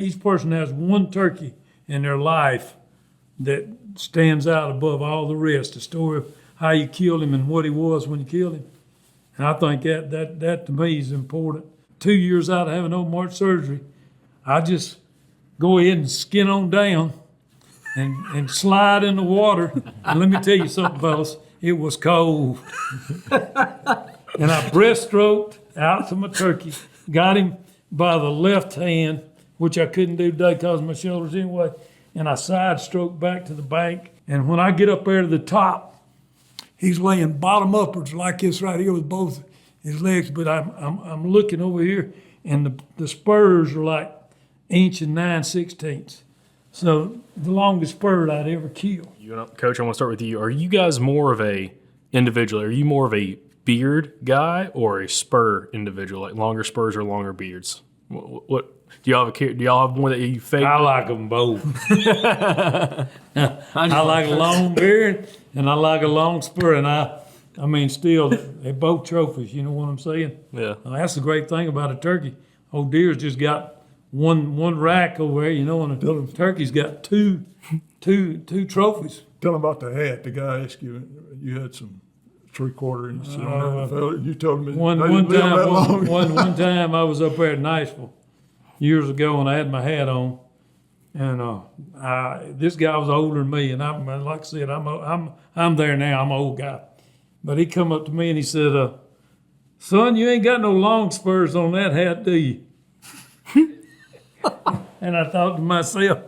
Each person has one turkey in their life that stands out above all the rest. The story of how you killed him and what he was when you killed him. And I think that to me is important. 2 years out of having open heart surgery, I just go ahead and skin on down and slide in the water. And let me tell you something, fellas, it was cold. And I breaststroked out to my turkey, got him by the left hand, which I couldn't do today because of my shoulders anyway, and I side stroked back to the bank. And when I get up there to the top, he's laying bottom upwards like this right here with both his legs, but I'm looking over here, and the spurs are like 1.9/16. So the longest spur I'd ever killed. Coach, I want to start with you. Are you guys more of a individual? Are you more of a beard guy or a spur individual, like longer spurs or longer beards? What do y'all have one that you fake? I like them both. I like a long beard and I like a long spur, and I mean, still, they're both trophies. You know what I'm saying? Yeah. That's the great thing about a turkey. Old deer's just got one rack over there, you know, and a turkey's got two trophies. Tell him about the hat. The guy asked you, you had some 3/4 and you told me one time I was up there at Nashville years ago and I had my hat on, and this guy was older than me, and like I said, I'm there now. I'm an old guy, but he come up to me and he said, "Son, you ain't got no long spurs on that hat, do you?" And I thought to myself,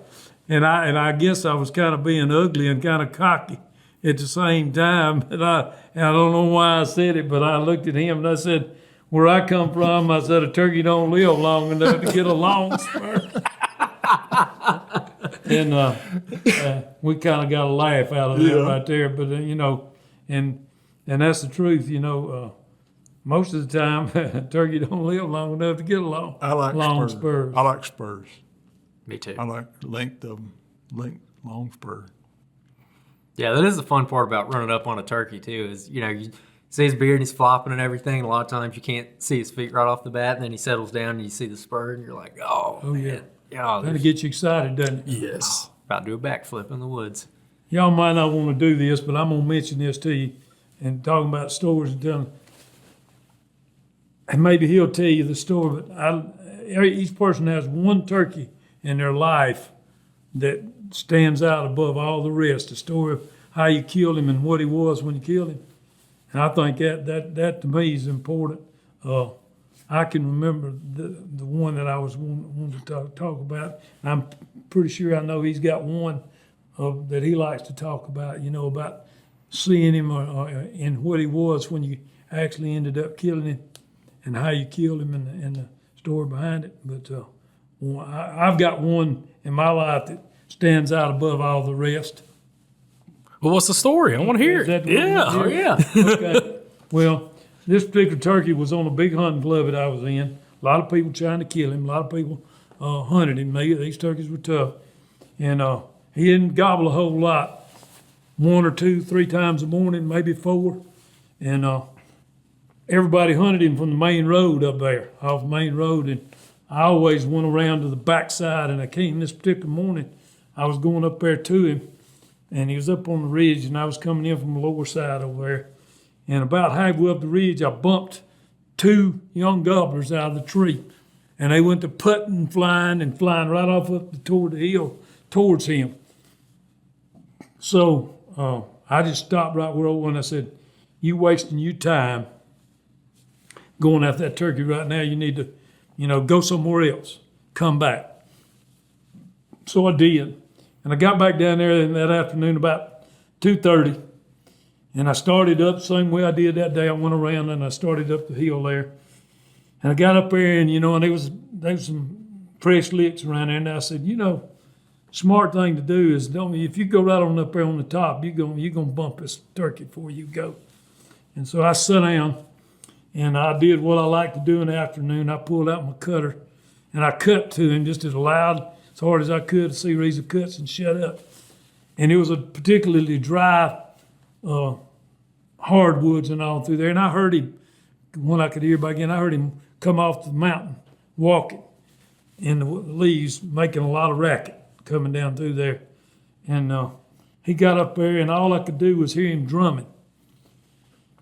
and I guess I was kind of being ugly and kind of cocky at the same time. And I don't know why I said it, but I looked at him and I said, where I come from, I said, a turkey don't live long enough to get a long spur. And we kind of got a laugh out of that right there. But, you know, and that's the truth, you know. Most of the time, a turkey don't live long enough to get a long spurs. I like spurs. Me too. I like length of them, long spur. Yeah, that is the fun part about running up on a turkey too. Is you see his beard and he's flopping and everything. And a lot of times you can't see his feet right off the bat, and then he settles down and you see the spur, and you're like, oh man. Yeah, that'll get you excited, doesn't it? Yes. About to do a backflip in the woods. Y'all might not want to do this, but I'm gonna mention this to you, and talking about stories and telling. And maybe he'll tell you the story, but each person has one turkey in their life that stands out above all the rest. The story of how you killed him and what he was when you killed him. And I think that to me is important. I can remember the one that I was wanting to talk about. And I'm pretty sure I know he's got one that he likes to talk about, you know, about seeing him and what he was when you actually ended up killing him and how you killed him and the story behind it. But I've got one in my life that stands out above all the rest. Well, what's the story? I want to hear it. Yeah. Okay. Well, this particular turkey was on a big hunting club that I was in. A lot of people trying to kill him. A lot of people hunted him. These turkeys were tough. And he didn't gobble a whole lot. 1 or 2, 3 times a morning, maybe 4. And everybody hunted him from the main road up there, off the main road. And I always went around to the backside, and I came this particular morning. I was going up there to him, and he was up on the ridge, and I was coming in from the lower side over there. And about halfway up the ridge, I bumped 2 young gobblers out of the tree, and they went to putting and flying right off up toward the hill towards him. So I just stopped right where I was, and I said, "You wasting your time going after that turkey right now. You need to, go somewhere else. Come back." So I did. And I got back down there in that afternoon about 2:30. And I started up the same way I did that day. I went around and I started up the hill there. And I got up there and, and there was some fresh licks around there. And I said, smart thing to do is if you go right on up there on the top, you're gonna bump this turkey before you go. And so I sat down and I did what I like to do in the afternoon. I pulled out my cutter and I cut to him just as loud, as hard as I could, to see where he cuts and shut up. And it was a particularly dry hardwoods and all through there. And I heard him, when I could hear back in, I heard him come off the mountain walking. in the leaves, making a lot of racket coming down through there. And he got up there, and all I could do was hear him drumming.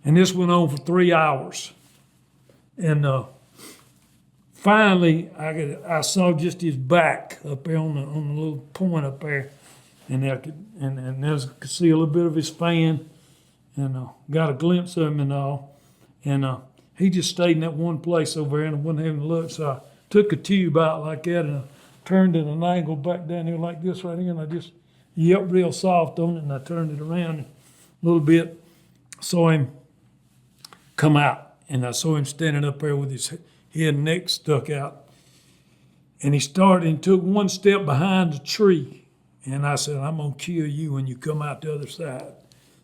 And this went on for 3 hours. And finally, I saw just his back up there on the little point up there, and I could see a little bit of his fan, and got a glimpse of him and all. And he just stayed in that one place over there and wasn't having a look. So I took a tube out like that, and I turned it at an angle back down here like this right here, and I just yelped real soft on it, and I turned it around a little bit. Saw him come out, and I saw him standing up there with his head and neck stuck out. And he started and took one step behind the tree. And I said, I'm going to kill you when you come out the other side.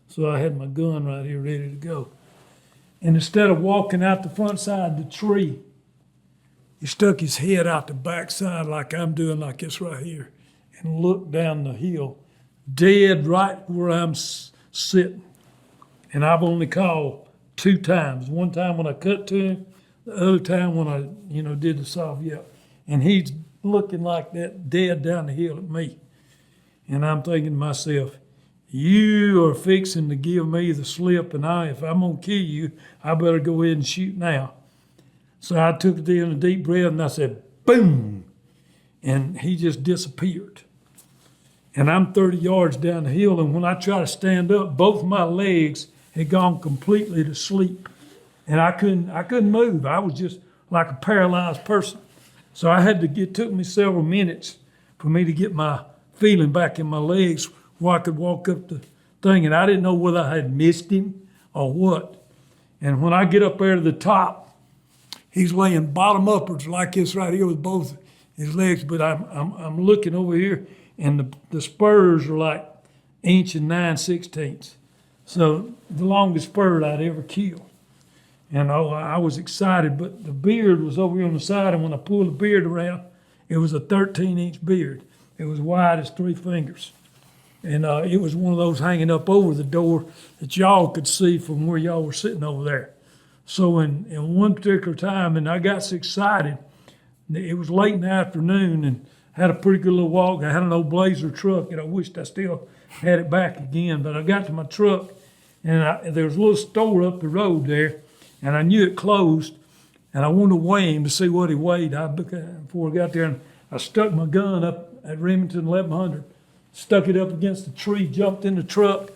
So I had my gun right here ready to go. And instead of walking out the front side of the tree, he stuck his head out the back side like I'm doing, like this right here, and looked down the hill, dead right where I'm sitting. And I've only called 2 times. One time when I cut to him, the other time when I, did the soft yelp. And he's looking like that, dead down the hill at me. And I'm thinking to myself, you are fixing to give me the slip, and if I'm going to kill you, I better go ahead and shoot now. So I took it in a deep breath, and I said, boom, and he just disappeared. And I'm 30 yards down the hill, and when I try to stand up, both my legs had gone completely to sleep. And I couldn't move. I was just like a paralyzed person. So it took me several minutes for me to get my feeling back in my legs where I could walk up the thing. And I didn't know whether I had missed him or what. And when I get up there to the top, he's laying bottom upwards like this right here with both his legs. But I'm looking over here, and the spurs are like 1 9/16 inches. So the longest bird I'd ever killed. And I was excited, but the beard was over here on the side, and when I pulled the beard around, it was a 13-inch beard. It was wide as 3 fingers. And it was one of those hanging up over the door that y'all could see from where y'all were sitting over there. So in one particular time, and I got so excited, it was late in the afternoon, and had a pretty good little walk. I had an old Blazer truck, and I wished I still had it back again. But I got to my truck, and there was a little store up the road there, and I knew it closed, and I wanted to weigh him to see what he weighed. Before I got there, and I stuck my gun up at Remington 1100, stuck it up against the tree, jumped in the truck,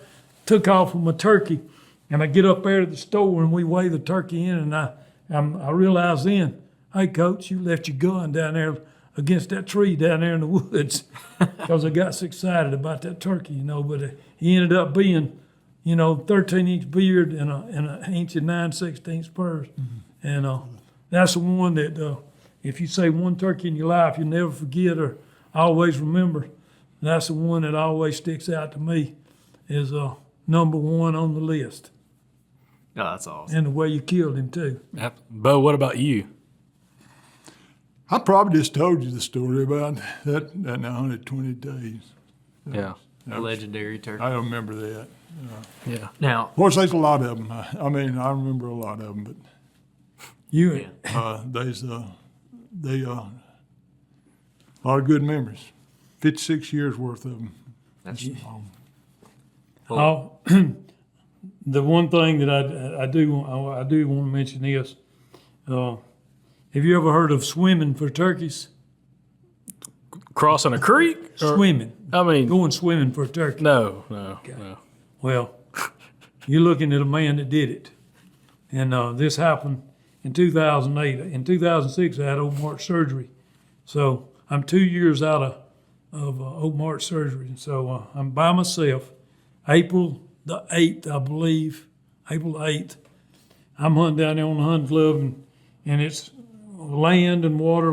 took off with my turkey, and I get up there to the store, and we weigh the turkey in, and I realized then, hey, Coach, you left your gun down there against that tree down there in the woods, because I got so excited about that turkey, but he ended up being 13-inch beard and an 1 9/16 spurs. Mm-hmm. And that's the one that if you say one turkey in your life, you'll never forget or always remember. That's the one that always sticks out to me is number 1 on the list. Oh, that's awesome. And the way you killed him, too. Bo, what about you? I probably just told you the story about that 120 days. Yeah. Legendary turkey. I remember that. Yeah. Now, Of course, there's a lot of them. I remember a lot of them, but You, there's a lot of good memories. 56 years worth of them. that's the one thing that I do want to mention is, have you ever heard of swimming for turkeys? Crossing a creek? Or- Swimming. I mean, Going swimming for a turkey. no. Well, you're looking at a man that did it. And this happened in 2008. In 2006, I had open heart surgery. So I'm 2 years out of open heart surgery. And so I'm by myself. April the 8th, I believe, April the 8th, I'm hunting down there on the hunt club, and it's land and water,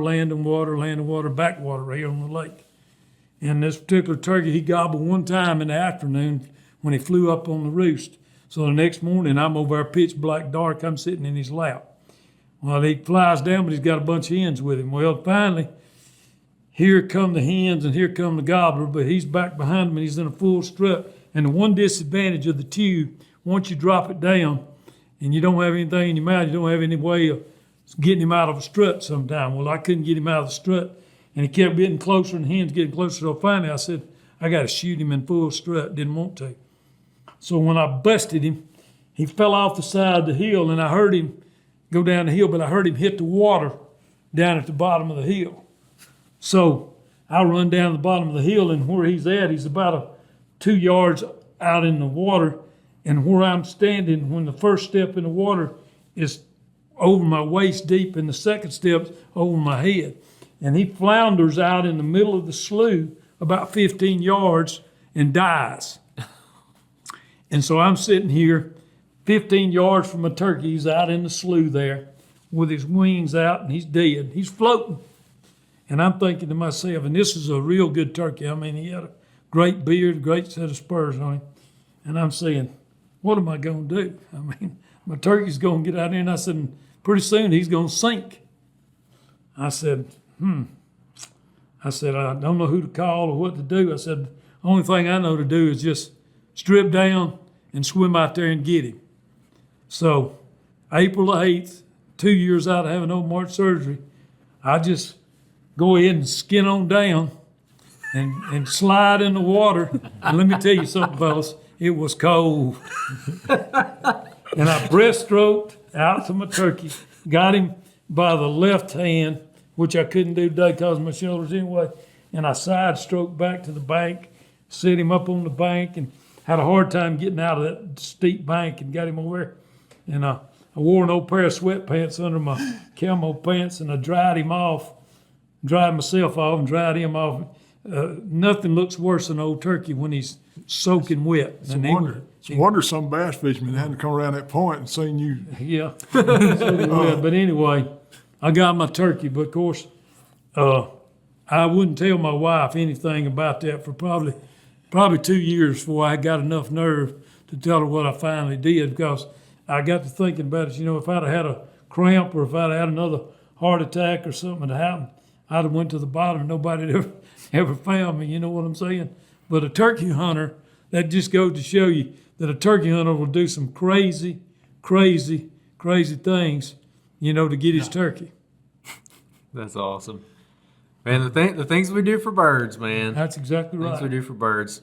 backwater right here on the lake. And this particular turkey, he gobbled one time in the afternoon when he flew up on the roost. So the next morning, I'm over there pitch black dark, I'm sitting in his lap. Well, he flies down, but he's got a bunch of hens with him. Well, finally, here come the hens and here come the gobbler, but he's back behind him and he's in a full strut. And the one disadvantage of the tube, once you drop it down and you don't have anything in your mouth, you don't have any way of getting him out of a strut sometime. Well, I couldn't get him out of the strut. And he kept getting closer and the hens getting closer. So finally I said, I got to shoot him in full strut. Didn't want to. So when I busted him, he fell off the side of the hill and I heard him go down the hill, but I heard him hit the water down at the bottom of the hill. So I run down the bottom of the hill, and where he's at, he's about 2 yards out in the water. And where I'm standing, when the first step in the water is over my waist deep, and the second step's over my head. And he flounders out in the middle of the slough about 15 yards and dies. And so I'm sitting here 15 yards from a turkey. He's out in the slough there with his wings out, and he's dead. He's floating. And I'm thinking to myself, and this is a real good turkey. I mean, he had a great beard, great set of spurs on him. And I'm saying, what am I going to do? I mean, my turkey's going to get out there. And I said, pretty soon he's going to sink. I said, I said, I don't know who to call or what to do. I said, the only thing I know to do is just strip down and swim out there and get him. So April 8th, 2 years out of having open heart surgery, I just go ahead and skin on down and slide in the water. And let me tell you something, fellas, it was cold. And I breaststroked out to my turkey, got him by the left hand, which I couldn't do today because of my shoulders anyway, and I side stroked back to the bank, set him up on the bank, and had a hard time getting out of that steep bank and got him over there. And I wore an old pair of sweatpants under my camo pants, and I dried myself off and dried him off. Nothing looks worse than an old turkey when he's soaking wet. It's a wonder some bass fishermen hadn't come around that point and seen you. Yeah. Soaking wet. But anyway, I got my turkey. But of course, I wouldn't tell my wife anything about that for probably 2 years before I got enough nerve to tell her what I finally did, because I got to thinking about it. You know, if I'd have had a cramp or if I'd have had another heart attack or something had happened, I'd have went to the bottom and nobody had ever found me. You know what I'm saying? But a turkey hunter, that just goes to show you that a turkey hunter will do some crazy, crazy, crazy things, you know, to get his turkey. That's awesome. Man, the things we do for birds, man. That's exactly right. Things we do for birds.